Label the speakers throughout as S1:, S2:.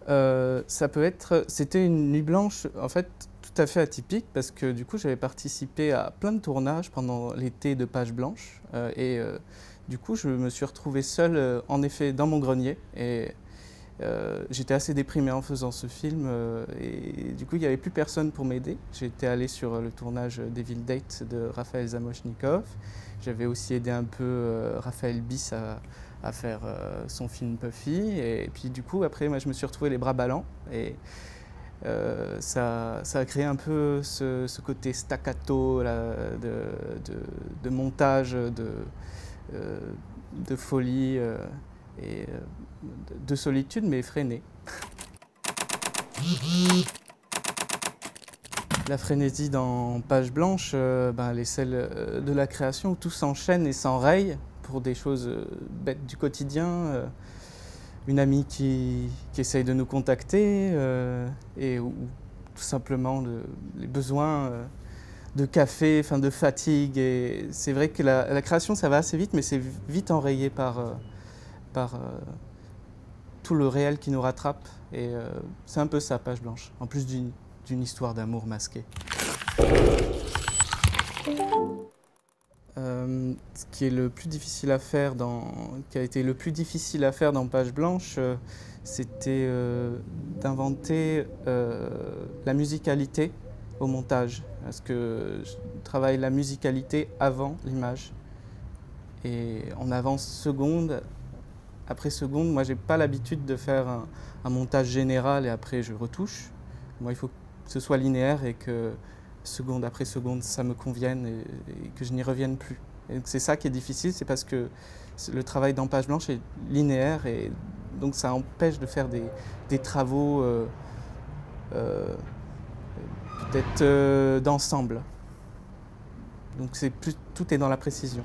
S1: Ça peut être... C'était une nuit blanche, en fait, tout à fait atypique, parce que du coup, j'avais participé à plein de tournages pendant l'été de Page Blanche. Du coup, je me suis retrouvé seul, en effet, dans mon grenier. J'étais assez déprimé en faisant ce film. Et du coup, il n'y avait plus personne pour m'aider. J'étais allé sur le tournage d'Evil Date de Raphaël Zamochnikov. J'avais aussi aidé un peu Raphaël Bis à faire son film Puffy. Et puis du coup, après, moi, je me suis retrouvé les bras ballants. Ça a créé un peu ce côté staccato là, de montage, de folie et de solitude, mais effrénée. La frénésie dans Page Blanche, elle est celle de la création où tout s'enchaîne et s'enraye pour des choses bêtes du quotidien. Une amie qui essaye de nous contacter ou tout simplement les besoins de café, de fatigue. Et c'est vrai que la création, ça va assez vite, mais c'est vite enrayé par tout le réel qui nous rattrape. Et c'est un peu ça, Page Blanche, en plus d'une histoire d'amour masquée. Ce qui est le plus difficile à faire qui a été le plus difficile à faire dans Page Blanche, c'était d'inventer la musicalité au montage. Parce que je travaille la musicalité avant l'image. Et on avance seconde après seconde. Moi, j'ai pas l'habitude de faire un montage général et après je retouche. Moi, il faut que ce soit linéaire et que seconde après seconde, ça me convienne et que je n'y revienne plus. Et c'est ça qui est difficile, c'est parce que le travail dans Page Blanche est linéaire et donc ça empêche de faire des travaux peut-être d'ensemble. Donc tout est dans la précision.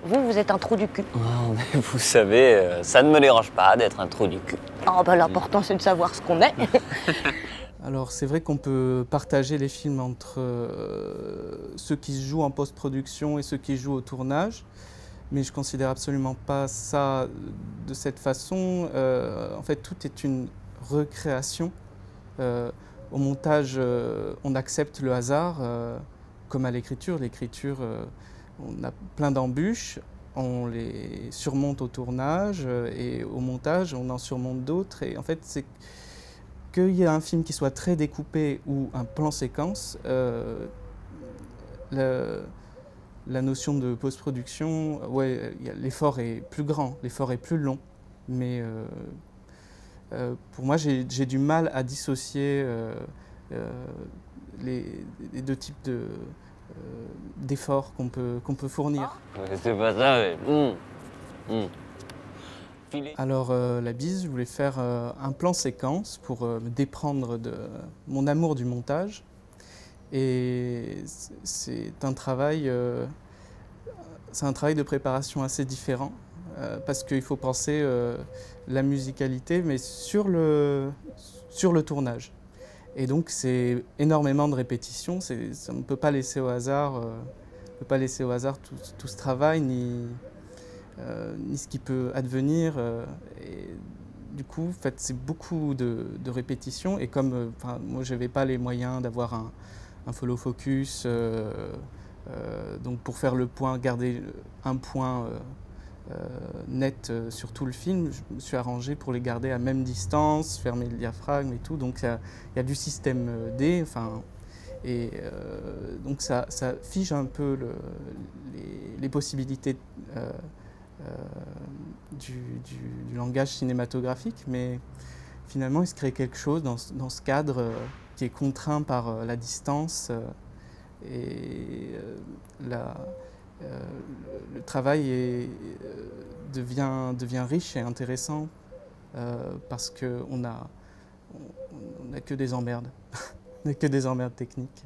S2: Vous êtes un trou du cul.
S3: Oh, mais vous savez, ça ne me dérange pas d'être un trou du cul.
S2: Oh, l'important c'est de savoir ce qu'on est.
S1: Alors c'est vrai qu'on peut partager les films entre ceux qui se jouent en post-production et ceux qui jouent au tournage, mais je ne considère absolument pas ça de cette façon. En fait, tout est une recréation. Au montage, on accepte le hasard, comme à l'écriture. L'écriture, on a plein d'embûches, on les surmonte au tournage et au montage, on en surmonte d'autres. Et en fait, c'est qu'il y ait un film qui soit très découpé ou un plan séquence, la notion de post-production, ouais, l'effort est plus grand, l'effort est plus long. Mais pour moi, j'ai du mal à dissocier les deux types d'efforts qu'on peut fournir.
S3: C'est pas ça, mais...
S1: Alors la bise, je voulais faire un plan séquence pour me déprendre de mon amour du montage. Et c'est un travail de préparation assez différent parce qu'il faut penser la musicalité, mais sur le tournage. Et donc c'est énormément de répétitions. On ne peut pas laisser au hasard, tout ce travail ni ce qui peut advenir. Et du coup, en fait, c'est beaucoup de répétitions. Et comme moi, je n'avais pas les moyens d'avoir un follow focus, donc pour faire le point, garder un point net sur tout le film, je me suis arrangé pour les garder à même distance, fermer le diaphragme et tout. Donc il y a du système D. Donc ça fige un peu les possibilités du langage cinématographique, mais finalement il se crée quelque chose dans ce cadre qui est contraint par la distance et le travail devient riche et intéressant parce qu'on n'a que des emmerdes, on n'a que des emmerdes techniques.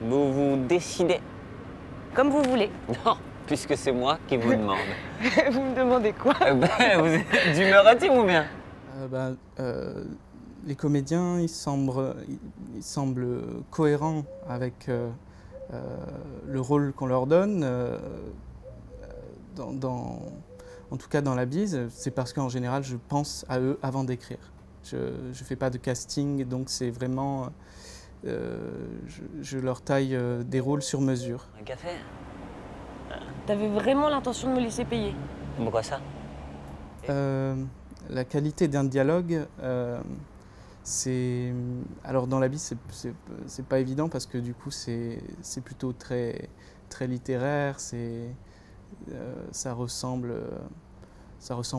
S3: Vous vous décidez?
S2: Comme vous voulez.
S3: Non, puisque c'est moi qui vous demande.
S2: Vous me demandez quoi?
S3: Vous êtes d'humeur intime ou bien?
S1: Les comédiens, ils semblent cohérents avec le rôle qu'on leur donne. En tout cas, dans la bise, c'est parce qu'en général, je pense à eux avant d'écrire. Je ne fais pas de casting, donc c'est vraiment... je leur taille des rôles sur mesure.
S3: Un café?
S2: T'avais vraiment l'intention de me laisser payer?
S3: Pourquoi ça?
S1: La qualité d'un dialogue, c'est... Alors dans la vie, c'est pas évident parce que du coup, c'est plutôt très littéraire, ça ressemble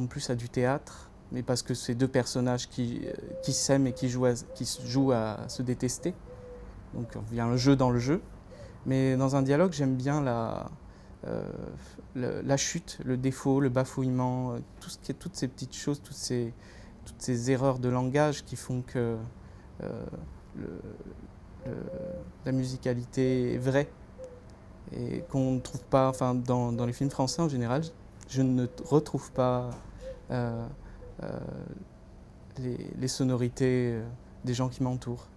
S1: plus à du théâtre, mais parce que c'est deux personnages qui s'aiment et qui jouent à se détester. Donc il y a un jeu dans le jeu. Mais dans un dialogue, j'aime bien la chute, le défaut, le bafouillement, toutes ces petites choses, toutes ces erreurs de langage qui font que la musicalité est vraie et qu'on ne trouve pas, enfin dans les films français en général, je ne retrouve pas les sonorités des gens qui m'entourent.